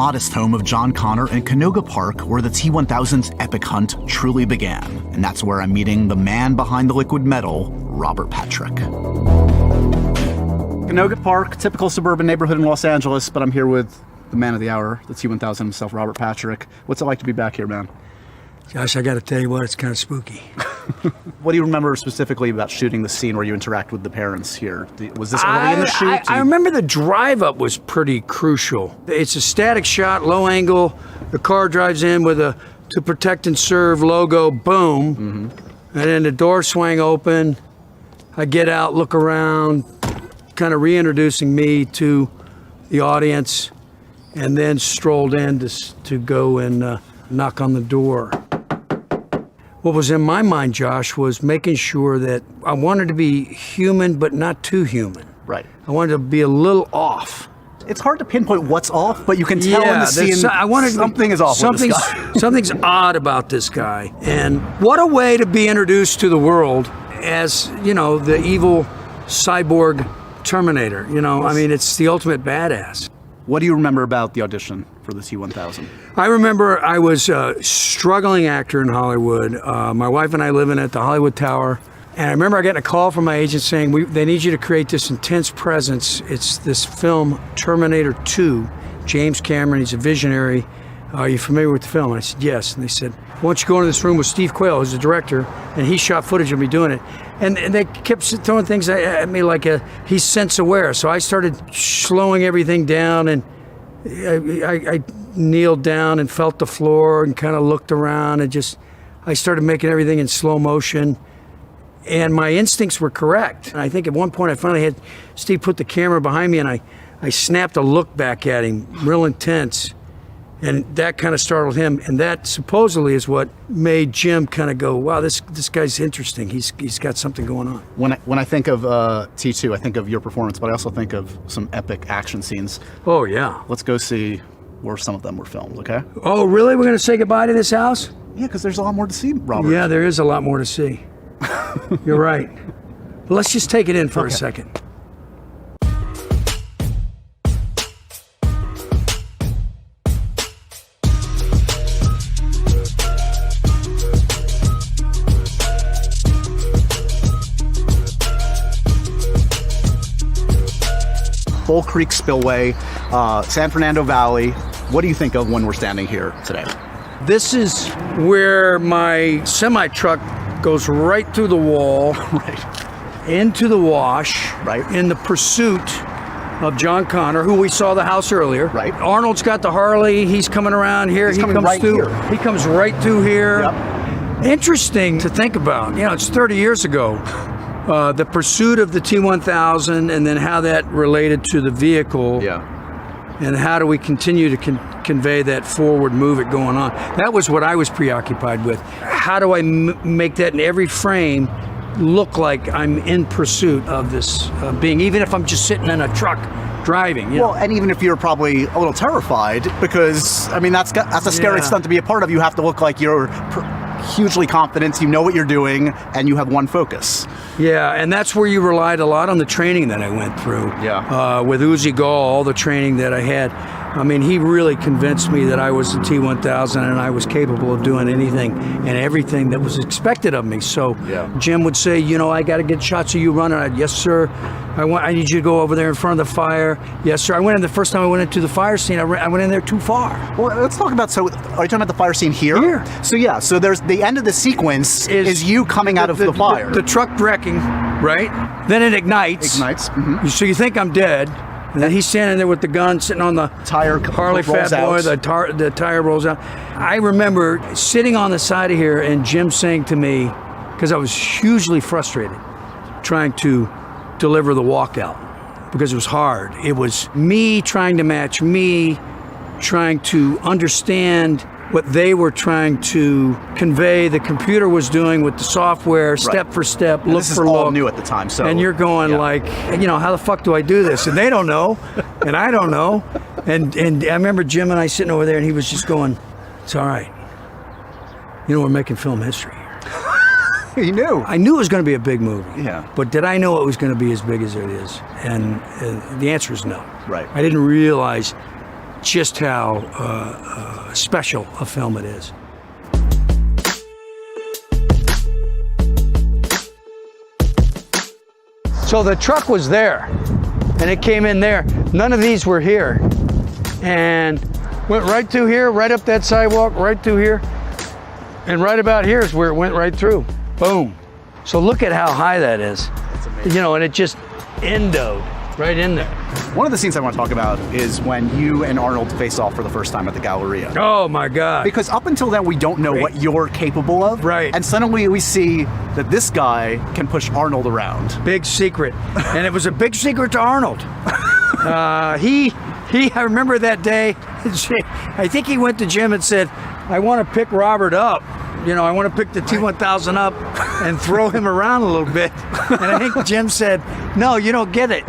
modest home of John Connor in Canoga Park, where the T-1000's epic hunt truly began. And that's where I'm meeting the man behind the liquid metal, Robert Patrick. Canoga Park, typical suburban neighborhood in Los Angeles, but I'm here with the man of the hour, the T-1000 himself, Robert Patrick. What's it like to be back here, man? Josh, I gotta tell you what, it's kind of spooky. What do you remember specifically about shooting the scene where you interact with the parents here? Was this early in the shoot? I remember the drive up was pretty crucial. It's a static shot, low angle. The car drives in with a "To Protect and Serve" logo, boom. And then the door swang open. I get out, look around, kind of reintroducing me to the audience, and then strolled in to go and knock on the door. What was in my mind, Josh, was making sure that I wanted to be human, but not too human. Right. I wanted to be a little off. It's hard to pinpoint what's off, but you can tell in the scene something is off with this guy. Something's odd about this guy. And what a way to be introduced to the world as, you know, the evil cyborg Terminator. You know, I mean, it's the ultimate badass. What do you remember about the audition for the T-1000? I remember I was a struggling actor in Hollywood. My wife and I living at the Hollywood Tower. And I remember I getting a call from my agent saying, they need you to create this intense presence. It's this film, Terminator 2. James Cameron, he's a visionary. Are you familiar with the film? And I said, yes. And they said, why don't you go into this room with Steve Quayle, who's the director, and he shot footage of me doing it. And they kept throwing things at me like he's sense aware. So I started slowing everything down, and I kneeled down and felt the floor and kind of looked around, and I started making everything in slow motion. And my instincts were correct. And I think at one point I finally had Steve put the camera behind me, and I snapped a look back at him, real intense. And that kind of startled him, and that supposedly is what made Jim kind of go, wow, this guy's interesting. He's got something going on. When I think of T2, I think of your performance, but I also think of some epic action scenes. Oh, yeah. Let's go see where some of them were filmed, okay? Oh, really? We're going to say goodbye to this house? Yeah, because there's a lot more to see, Robert. Yeah, there is a lot more to see. You're right. But let's just take it in for a second. Bull Creek Spillway, San Fernando Valley. What do you think of when we're standing here today? This is where my semi-truck goes right through the wall, into the wash, in the pursuit of John Connor, who we saw the house earlier. Right. Arnold's got the Harley. He's coming around here. He comes right through here. Yep. Interesting to think about. You know, it's 30 years ago. The pursuit of the T-1000, and then how that related to the vehicle. Yeah. And how do we continue to convey that forward movement going on? That was what I was preoccupied with. How do I make that in every frame look like I'm in pursuit of this being, even if I'm just sitting in a truck driving? You know? And even if you're probably a little terrified, because, I mean, that's a scary stunt to be a part of. You have to look like you're hugely confident, you know what you're doing, and you have one focus. Yeah, and that's where you relied a lot on the training that I went through. Yeah. With Uzi Gall, all the training that I had. I mean, he really convinced me that I was the T-1000 and I was capable of doing anything and everything that was expected of me. So Jim would say, you know, I got to get shots of you running. I'd, yes, sir. I need you to go over there in front of the fire. Yes, sir. I went in the first time I went into the fire scene. I went in there too far. Well, let's talk about, so are you talking about the fire scene here? Here. So yeah, so there's the end of the sequence is you coming out of the fire. The truck wrecking, right? Then it ignites. Mm-hmm. So you think I'm dead. And then he's standing there with the gun, sitting on the tire. Harley Fat Boy, the tire rolls out. I remember sitting on the side of here and Jim saying to me, because I was hugely frustrated, trying to deliver the walkout, because it was hard. It was me trying to match me, trying to understand what they were trying to convey, the computer was doing with the software, step for step, look for look. This is all new at the time, so. And you're going like, you know, how the fuck do I do this? And they don't know, and I don't know. And I remember Jim and I sitting over there, and he was just going, it's all right. You know, we're making film history here. He knew. I knew it was going to be a big movie. Yeah. But did I know it was going to be as big as it is? And the answer is no. Right. I didn't realize just how special a film it is. So the truck was there, and it came in there. None of these were here. And went right through here, right up that sidewalk, right through here. And right about here is where it went right through. Boom. So look at how high that is. That's amazing. You know, and it just endoed right in there. One of the scenes I want to talk about is when you and Arnold face off for the first time at the Galleria. Oh my God. Because up until then, we don't know what you're capable of. Right. And suddenly we see that this guy can push Arnold around. Big secret. And it was a big secret to Arnold. I remember that day, I think he went to Jim and said, I want to pick Robert up. You know, I want to pick the T-1000 up and throw him around a little bit. And I think Jim said, no, you don't get it.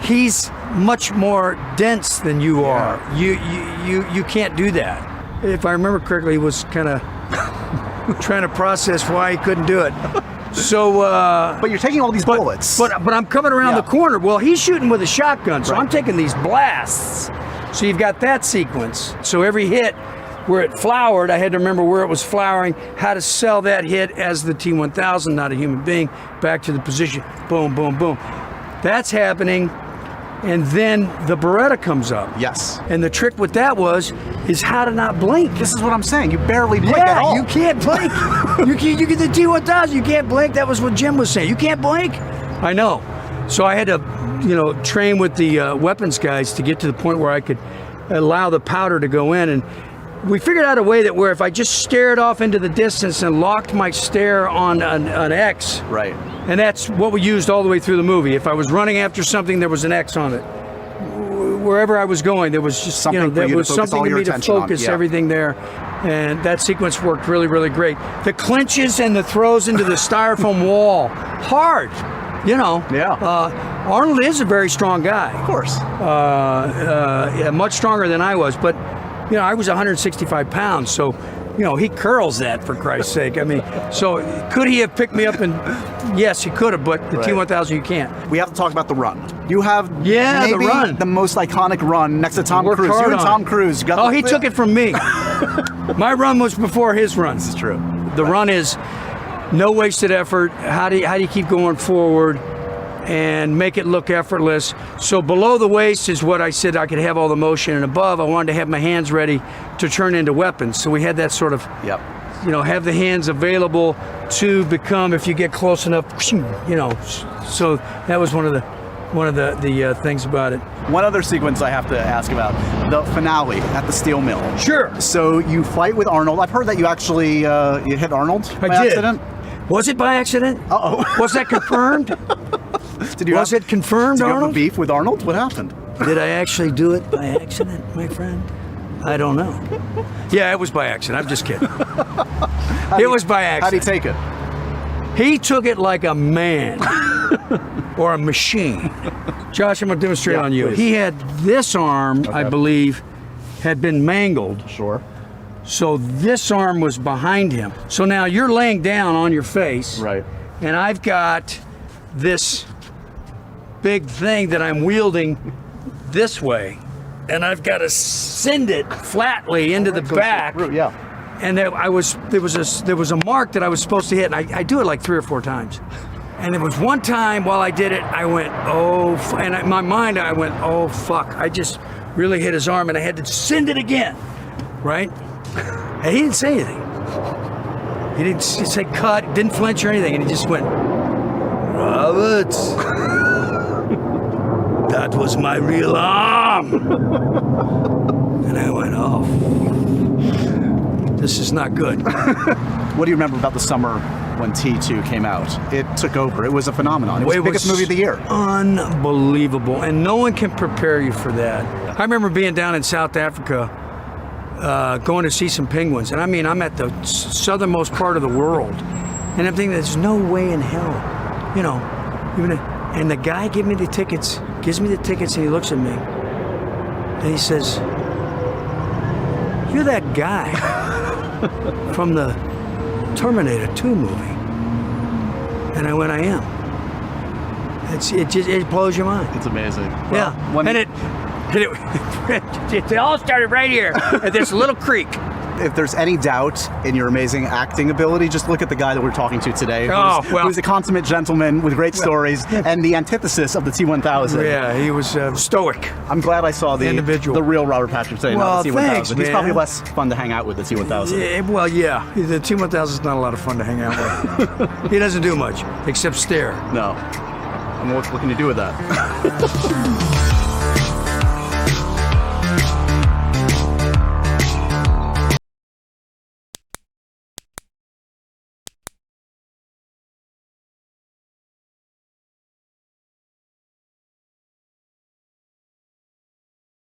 He's much more dense than you are. You can't do that. If I remember correctly, he was kind of trying to process why he couldn't do it. So, but you're taking all these bullets. But I'm coming around the corner. Well, he's shooting with a shotgun, so I'm taking these blasts. So you've got that sequence. So every hit where it flowered, I had to remember where it was flowering, how to sell that hit as the T-1000, not a human being, back to the position. Boom, boom, boom. That's happening. And then the Beretta comes up. Yes. And the trick with that is how to not blink. This is what I'm saying. You barely blink at all. You can't blink. you get the T-1000, you can't blink. That was what Jim was saying. You can't blink. I know. So I had to, train with the weapons guys to get to the point where I could allow the powder to go in. And we figured out a way that where if I just stared off into the distance and locked my stare on an X. Right. And that's what we used all the way through the movie. If I was running after something, there was an X on it. Wherever I was going, there was just something there was something for me to focus everything there. And that sequence worked really, really great. The clinches and the throws into the styrofoam wall, hard. Arnold is a very strong guy. Of course. Much stronger than I was, but I was 165 pounds, so he curls that, for Christ's sake. I mean, so could he have picked me up? And yes, he could have, but the T-1000 you can't. We have to talk about the run. You have the run, the most iconic run next to Tom Cruise. You and Tom Cruise. He took it from me. My run was before his run. This is true. The run is no wasted effort. How do you keep going forward and make it look effortless? So below the waist is what I said I could have all the motion, and above I wanted to have my hands ready to turn into weapons. So we had that sort of, have the hands available to become, if you get close enough, So that was one of the things about it. One other sequence I have to ask about, the finale at the steel mill. Sure. So you fight with Arnold. I've heard that you actually you hit Arnold by accident. Was it by accident? Uh-oh. Was that confirmed? Was it confirmed, Arnold? Did you have a beef with Arnold? What happened? Did I actually do it by accident, my friend? I don't know. Yeah, it was by accident. I'm just kidding. It was by accident. How'd he take it? He took it like a man or a machine. Josh, I'm going to demonstrate on you. Please. He had this arm, I believe, had been mangled. Sure. So this arm was behind him. So now you're laying down on your face. Right. And I've got this big thing that I'm wielding this way. And I've got to send it flatly into the back. Yeah. And there was a mark that I was supposed to hit, and I do it like 3 or 4 times. And there was one time while I did it, I went, and in my mind I went, oh fuck, I just really hit his arm, and I had to send it again, right? And he didn't say anything. He didn't say cut, didn't flinch or anything, and he just went, Robert, that was my real arm. And I went, oh, this is not good. What do you remember about the summer when T2 came out? It took over. It was a phenomenon. It was the biggest movie of the year. Unbelievable. And no one can prepare you for that. I remember being down in South Africa, going to see some penguins. And I mean, I'm at the southernmost part of the world. And I'm thinking, there's no way in hell, and the guy gives me the tickets, and he looks at me. And he says, you're that guy from the Terminator 2 movie. And I went, I am. It blows your mind. It's amazing. Yeah. Well, It all started right here at this little creek. If there's any doubt in your amazing acting ability, just look at the guy that we're talking to today. Who's a consummate gentleman with great stories and the antithesis of the T-1000. Yeah, he was stoic. I'm glad I saw the individual, the real Robert Patrick today, well, not the T-1000. Thanks, He's probably less fun to hang out with, the T-1000. Yeah, well, yeah, the T-1000 is not a lot of fun to hang out with. He doesn't do much except stare. No. And what's looking to do with that?